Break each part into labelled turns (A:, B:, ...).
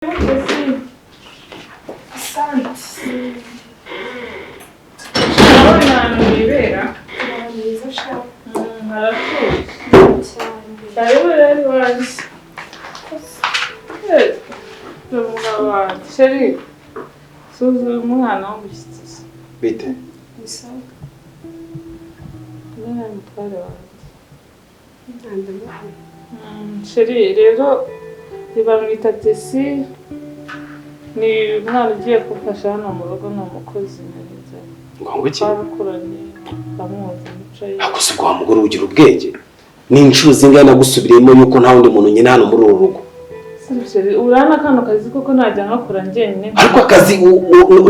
A: Sheri, suzu umwana w'umushyitsi.
B: Bite?
A: Bisa. None mutware wanjye. Sheri, rero bamwita Tesi. Ni umwana ugiye kumfasha hano mu rugo ni umukozi mwiza.
B: Ngo iki?
A: Barakuranye bamuzi mucaye.
B: Akose kwa mugore ugira ubwenge. Ni inshuro zingana gusubiriyemo yuko nta wundi muntu nyine hano muri uru rugo.
A: Urana kano kazi koko najya nkakora njyenyine.
B: Ariko akazi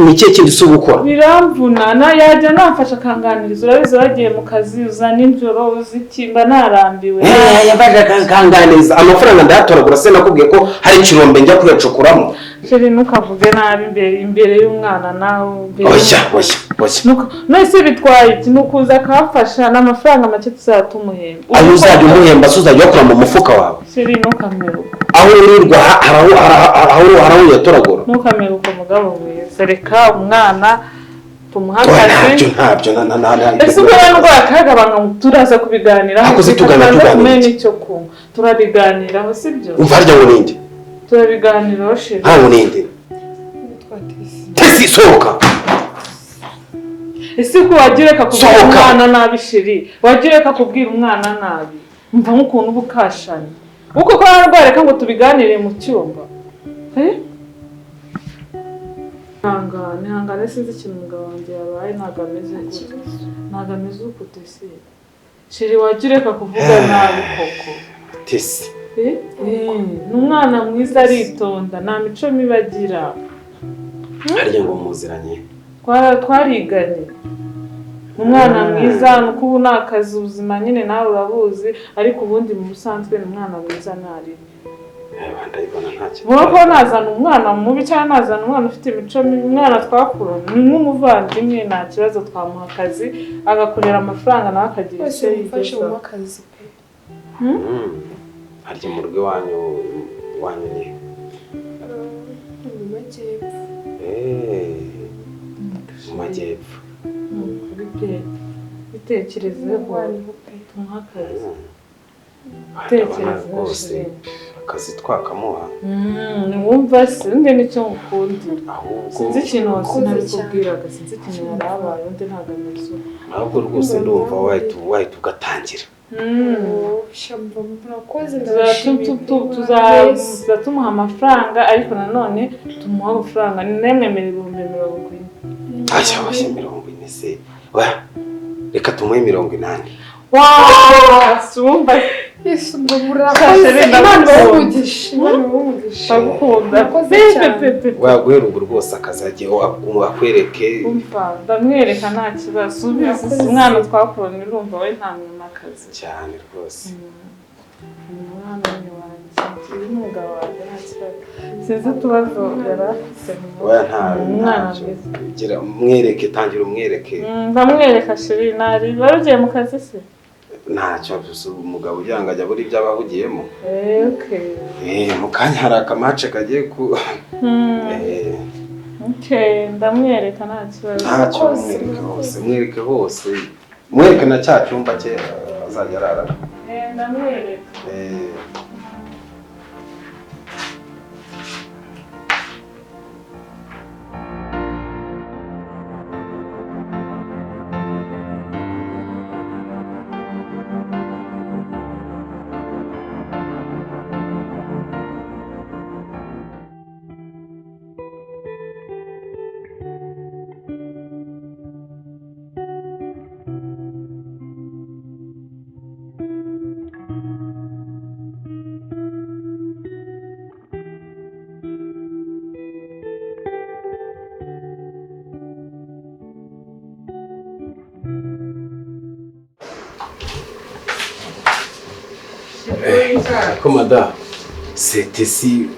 B: ni cye kindi so gukora.
A: Biramvuna yajya namfasha kanganiriza urabize bagiye mu kazi uzana injoro uzikimba narambiwe.
B: Yabaje kanganiriza amafaranga ndayatoragura se nakubwiye ko hari ikirombe njya kuyacokuramo.
A: Sheri ntukavuge nabi imbere y'umwana nawe.
B: Oya.
A: Nese bitwaye iki nukuza kafasha n'amafaranga make tuzatumuhemba.
B: Aho uzajya umuhemba uzajya yakura mu mufuka wawe.
A: Sheri ntukameruka.
B: Aho urirwa haraho yatoragura.
A: Ntukameruka mugabo mwiza reka umwana tumuhagaze.
B: Ntabyo
A: Ese ubona rwakagabanga turaza kubiganira.
B: Akoze tuganira
A: n'icyo ku turabiganiraho sibyo.
B: Umva harya ngo ninde?
A: Turabiganiraho Sheri.
B: Ntawo ninde? Tesi sohoka.
A: Ese ko wagireka kubwira umwana nabi Sheri. Wagireka kubwira umwana nabi. Mva nk'ukuntu ubukashanye. Uko ko narwareka ngo tubiganire mu cyumba. Hangane sinzi ikintu umugabo wanjye yabaye ntago ameze uko Tesi. Sheri wagireka kuvuga nabi koko.
B: Tesi.
A: N'umwana mwiza aritonda nta mico mibagira.
B: Harya ngo muziranye.
A: Twariganye. Umwana mwiza nuko ubu nakazi ubuzima nyine nawe urabuzi ariko ubundi mu busanzwe n'umwana mwiza nari.
B: Ndayibona ntacyo.
A: Vuko nazana umwana mubi cyangwa nazana umwana ufite imico mibi umwana twakuranye ni nk'umuvandimwe nta kibazo twamuha akazi agakorera amafaranga nawe akagira icyo yifasha mu kazi pe.
B: Harya mu rugo wanyu ni
C: mu majyepfo.
B: Mu majyepfo.
A: Bitekerezeho tumuhakaze.
B: Rwose akazi twakamuha.
A: Wumva sinzi nicyo mukundira.
B: Ahubwo
A: sinzi ikintu wasinabikubwiraga sinzi ikintu yarabaye undi ntago amezo.
B: Ahubwo rwose ndumva wahita ugatangira.
C: Shamba murakoze
A: tuzatumuha amafaranga ariko nanone tumuha amafaranga nemwemerera 40,000.
B: Ashya 40 se. Reka tumuhe 80.
A: Sumba
C: Yesu ngo murakoze Imana bavugisha
A: bakunda
B: waguhera ubu rwose akazagiye akwereke.
A: Umva ndamwereka nta kibazo ubizi umwana twakuranye urumva we nta mwema akazi
B: cyane rwose.
A: Umwana ni wanjye n'umugabo wanjye nta kibazo sinzi tubazo yarafise
B: umwana gira umwereke tangira umwereke.
A: Ndamwereka Sheri nari barugiye mu kazi se.
B: Ntacyo umugabo ujyanga ajya buri by'abahugiyemo.
A: Okay.
B: Mu kanya hari akamace kagiye ku.
A: Okay, ndamwereka nta kibazo.
B: Ntacyo mwereke hose. Mwereke na cya cyumba cye azajya arara.
A: Ndamwereka.
B: Komada c'était si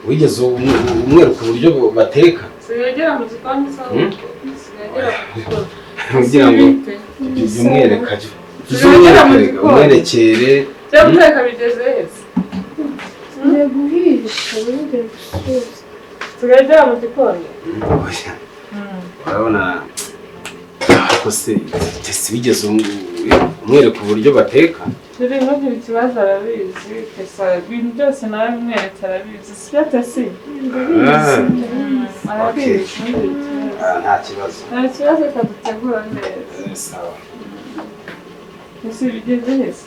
B: wigeze umwe ku buryo bateka.
A: Siyagera mu gikoni sawa.
B: Kugira ngo umwereka umwerekere
A: cyangwa bigeze hese.
C: ngiye guhisha ngiye gusubiza
A: tugajya mu gikoni
B: urabona ko se bigeze umwereka uburyo bateka
A: turi ntugire ikibazo arabizi pesa ibintu byose nawe bimweretse arabizi sibyo tesi arabizi
B: nta kibazo
A: kadutegura neza
B: sawa
A: ese bigeze hese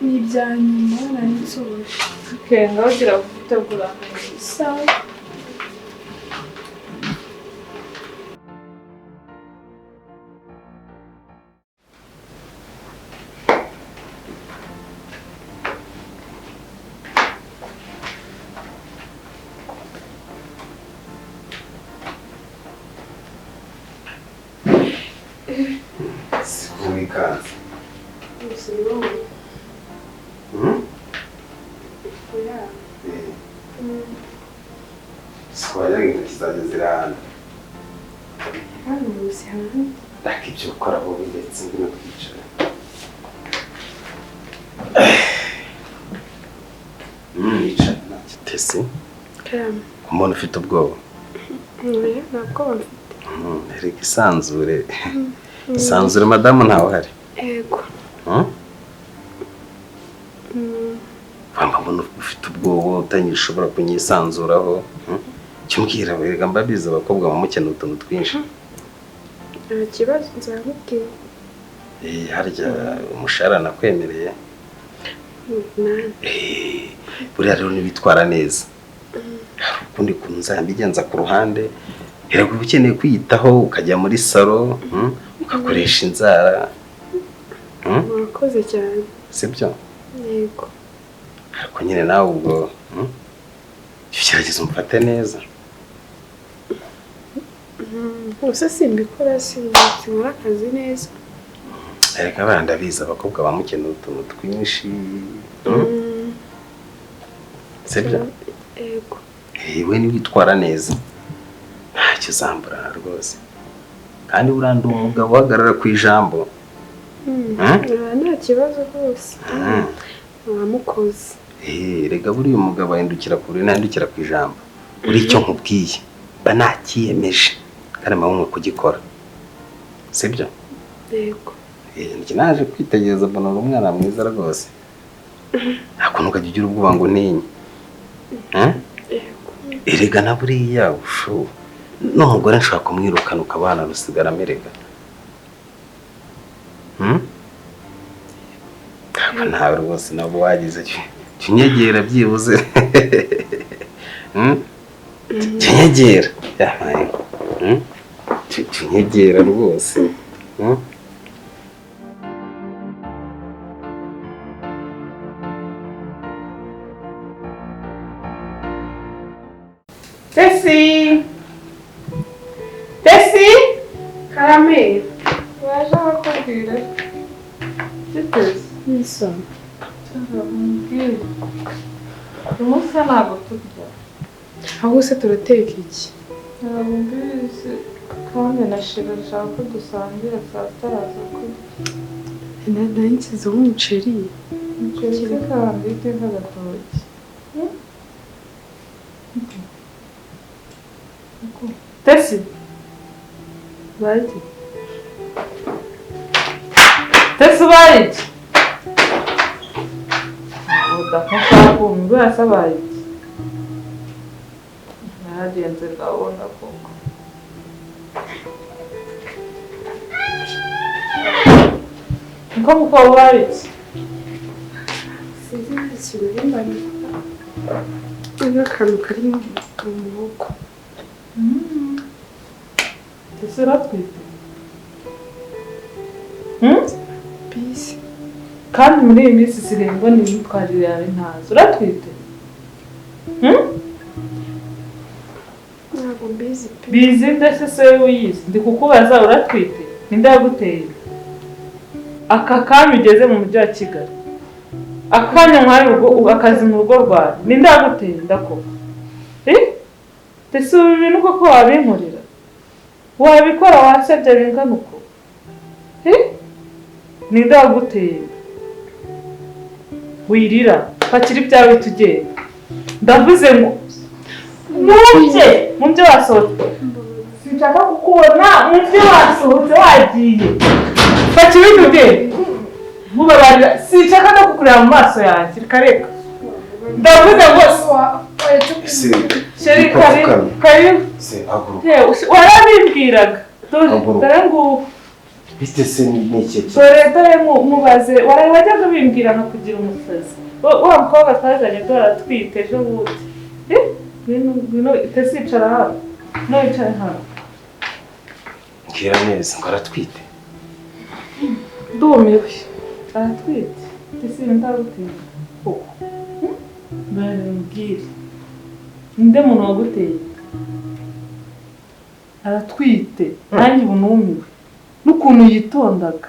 C: ni ibya nyuma nari nsoje
A: kenga ugira gutegura neza
C: sawa
B: Ikaze. Swaya intoki zirahana.
C: hano munsi hano
B: Ndaka ibyo ukora wowe ndetse ngino kwicara. Yicara ntacyo tese.
C: karama
B: Umuntu ufite ubwoba.
C: ntabwo bafite
B: Reka isanzure. Isanzure madamu ntawe uhari.
C: ego
B: Mbona ufite ubwoba utanyishobora kunyisanzuraho. Cyumbwira rega mbabizi abakobwa bamukeneye utuntu twinshi.
C: nta kibazo nzamubwira
B: Harya umushahara nakwemereye. Buriya rero nibitwara neza. Ukundi kuntu nzambigenza ku ruhande. Erega uba ukeneye kwiyitaho ukajya muri salo, ugakoresha inzara.
C: murakoze cyane
B: Sibyo?
C: yego
B: Ariko nyine nawe ubwo gerageza umfate neza.
C: gusa simbikora sinkora akazi neza
B: Erega abana ndabizi abakobwa bamukeneye utuntu twinshi. Sibyo?
C: yego
B: We niwitwara neza ntacyo uzamburana rwose. Kandi burandi umugabo uhagarara ku ijambo.
C: nta kibazo rwose Umukozi
B: Rega buriya umugabo ahindukira kure ntahindukira ku ijambo. Buri icyo nkubwiye mba nakiyemeje kandi mpamwe kugikora. Sibyo?
C: yego
B: Njye naje kwitegereza mbona umwana mwiza rwose. Ntabwo ntukajya ugira ubwoba ngo ntinye. Erega na buriya ushu n'umugore nshaka kumwirukana ukabana rusigara amerega. Ntabwo nawe rwose nabo wagize kinyegera byibuze. Kinyegera yahaye. Kinyegera rwose.
A: Tesi Tesi
C: karame
A: waje bakubwira Tesi
C: nisoma
A: Mbwira umunsi ntabwo turya
C: ahubwo se turateka iki
A: ntabwo mbizi kandi nashira ashaka ko dusangira saa sita araza kurya
C: nashyizeho umuceri
A: umuceri kandi iteka agatoki Tesi Baiki Tesi Baiki udafasha kumva yasabaye naragenze gahunda koko nko mukaba Baiki
C: sinzi ikintu yambariye n'akantu kari mu muhogo
A: Tesi uratwite
C: bisi
A: kandi muri iyi minsi sirengwa n'imyitwarire yawe ntazo uratwite
C: ntabwo mbizi pe
A: bizi ndetse se wiyizi ndi kukubaza uratwite ninde yaguteye aka kanya ugeze mu mujyi wa Kigali akanya nk'ayo akazi mu rugo rwawe ninde yaguteye ndakoko Tesi ubu bintu koko wabinkorera wabikora wasebye bingana uko ninde waguteye wirira fakira ibyawe tugende. Ndavuze ngo mu byo wasohotse sinshaka kukubona, mu byo wasohotse wagiye. Fakira tugende. Mubabarira, sinshaka no kukureba mu maso yanjye. Reka ndavuze ngo Sheri karibu. Warabibwiraga. Dore ngubu.
B: Bite se n'iki?
A: Dore mubaze, wajyaga bimbwira nka kugira umusazi. Wa mukobwa twazanye twaratwite ejo bundi. Bino itasicara hano. No yicaye hano.
B: Kira neza ngo aratwite.
A: Ndumiwe. Aratwite. Ese ndaguteye. Koko. Mbwira. Ninde muntu waguteye? Aratwite. Nanjye bunumiwe. N'ukuntu yitondaga.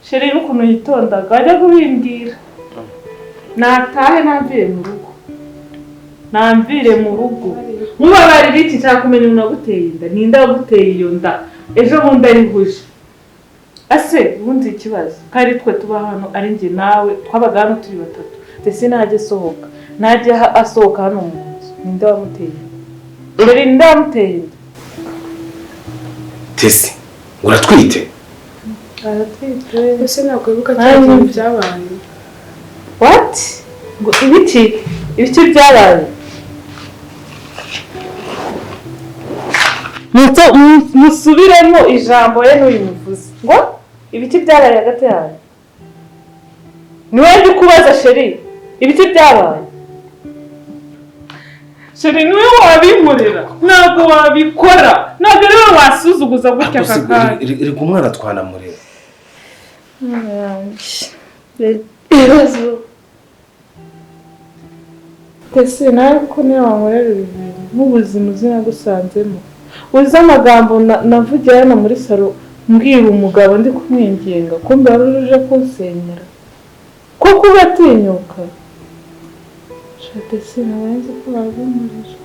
A: Sheri n'ukuntu yitondaga. Ajya kubimbwira. Natahe namvire mu rugo. Namvire mu rugo. Mubabarira iki nshaka kumenya umuntu waguteye inda. Ninde waguteye iyo nda? Ejo bundi ari huje. Ase ubundi ikibazo. Kari twe tuba hano ari njye nawe twabaga hano turi batatu. Ndetse najye sohoka. Najye asohoka hano mu nzu. Ninde wamuteye? Sheri ninde wamuteye inda?
B: Tesi, uratwite?
A: Aratwite.
C: Ese ntabwo wibuka cyane byabaye.
A: What? Ngo ibiki byabaye? Musubiremo ijambo ye n'uyimuvuze. Ngo ibiki byabaye hagati yawe? Niwe ndi kubaza Sheri. Ibiki byabaye? Sheri niwe wabimurira. Ntabwo wabikora. Ntabwo rero wasuzuguza gutya kakanya.
B: Iri umwana twanamurera.
A: Ibibazo. Ese nawe ko niyo wankorera ibintu n'ubuzima uzina gusanzemo. Uzi amagambo navugira hano muri salo mbwira umugabo ndi kumwinginga kumbe wari uje kunsenyera. Kuko uratinyuka. Shate sinabanze ko babimurira.